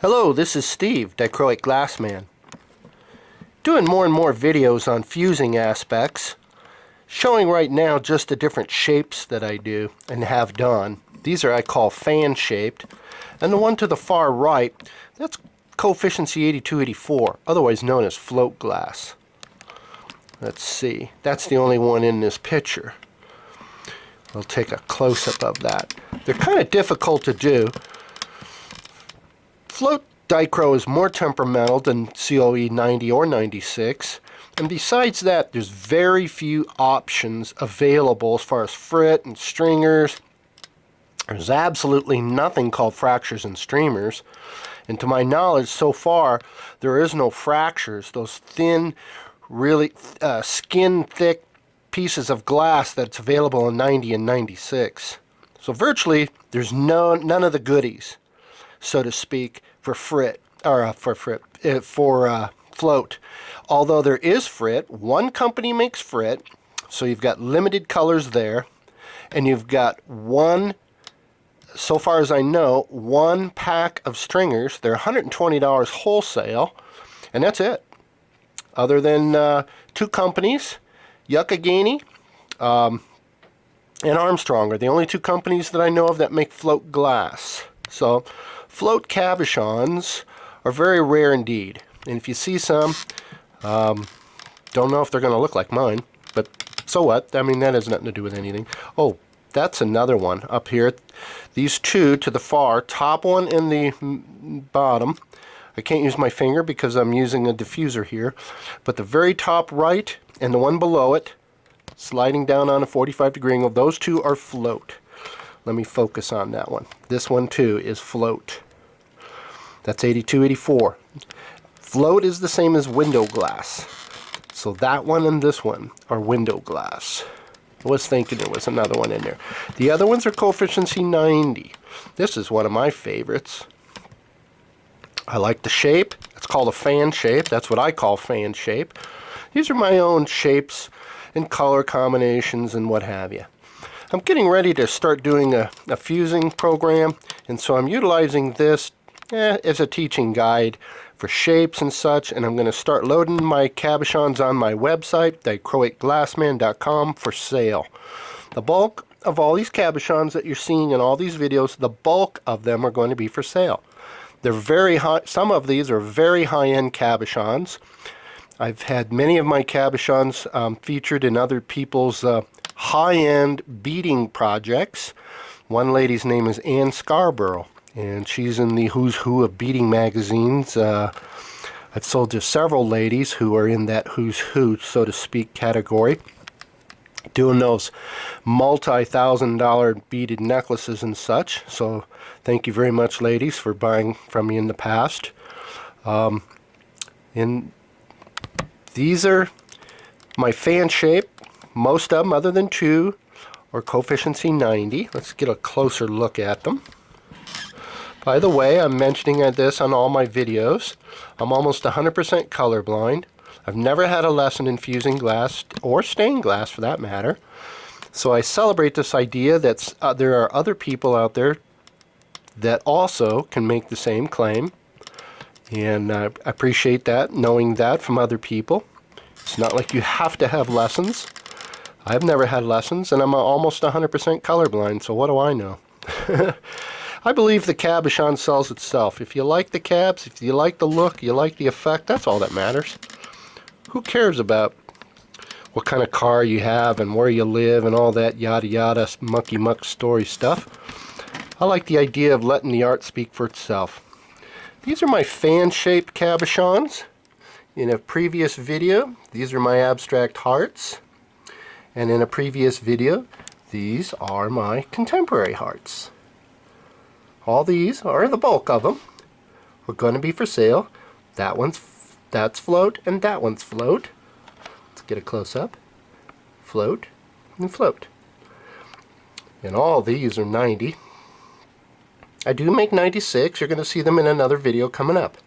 Hello, this is Steve, Dichroic Glass Man. Doing more and more videos on fusing aspects, showing right now just the different shapes that I do and have done. These are I call fan shaped, and the one to the far right, that's coefficiency 8284, otherwise known as float glass. Let's see, that's the only one in this picture. I'll take a close-up of that. They're kind of difficult to do. Float dichro is more temperamental than COE 90 or 96, and besides that, there's very few options available as far as frit and stringers. There's absolutely nothing called fractures and streamers, and to my knowledge so far there is no fractures, those thin, really skin thick pieces of glass that's available in 90 and 96. So virtually there's none of the goodies, so to speak, for frit, or for float. Although there is frit, one company makes frit, so you've got limited colors there, and you've got one, so far as I know, one pack of stringers. They're $120 wholesale, and that's it. Other than two companies, Yucca and Armstrong are the only two companies that I know of that make float glass. So float cabochons are very rare indeed, and if you see some, don't know if they're going to look like mine, but so what? I mean, that has nothing to do with anything. Oh, that's another one up here. These two to the far, top one and the bottom. I can't use my finger because I'm using a diffuser here, but the very top right and the one below it, sliding down on a 45-degree angle, those two are float. Let me focus on that one. This one too is float. That's 8284. Float is the same as window glass. So that one and this one are window glass. I was thinking there was another one in there. The other ones are coefficiency 90. This is one of my favorites. I like the shape. It's called a fan shape. That's what I call fan shape. These are my own shapes and color combinations and what have you. I'm getting ready to start doing a fusing program, and so I'm utilizing this as a teaching guide for shapes and such, and I'm going to start loading my cabochons on my website, dichroicglassman.com, for sale. The bulk of all these cabochons that you're seeing in all these videos, the bulk of them are going to be for sale. They're very high. Some of these are very high-end cabochons. I've had many of my cabochons featured in other people's high-end beading projects. One lady's name is Ann Scarborough, and she's in the who's who of beading magazines. I've sold to several ladies who are in that who's who, so to speak, category, doing those multi-thousand-dollar beaded necklaces and such. So thank you very much, ladies, for buying from me in the past. And these are my fan shape. Most of them, other than two, are coefficiency 90. Let's get a closer look at them. By the way, I'm mentioning this on all my videos. I'm almost 100% colorblind. I've never had a lesson in fusing glass, or stained glass for that matter. So I celebrate this idea that there are other people out there that also can make the same claim. And I appreciate that, knowing that from other people. It's not like you have to have lessons. I've never had lessons, and I'm almost 100% colorblind, so what do I know? I believe the cabochon sells itself. If you like the cabs, if you like the look, you like the effect, that's all that matters. Who cares about what kind of car you have and where you live and all that yada yada mucky muck story stuff? I like the idea of letting the art speak for itself. These are my fan-shaped cabochons. In a previous video, these are my abstract hearts. And in a previous video, these are my contemporary hearts. All these, or the bulk of them, are going to be for sale. That's float, and that one's float. Let's get a close-up. Float, and float. And all these are 90. I do make 96. You're going to see them in another video coming up.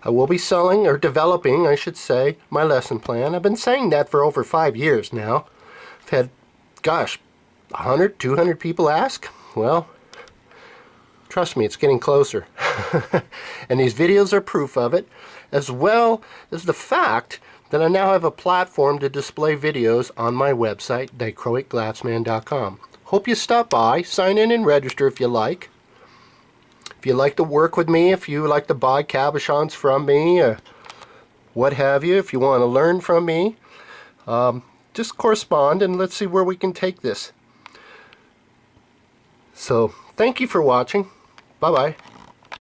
I will be selling, or developing, I should say, my lesson plan. I've been saying that for over 5 years now. I've had, gosh, 100, 200 people ask. Well, Trust me, it's getting closer. And these videos are proof of it, as well as the fact that I now have a platform to display videos on my website, dichroicglassman.com. Hope you stop by, sign in and register if you like. If you like to work with me, if you like to buy cabochons from me, what have you, if you want to learn from me, just correspond and let's see where we can take this. So, thank you for watching. Bye-bye.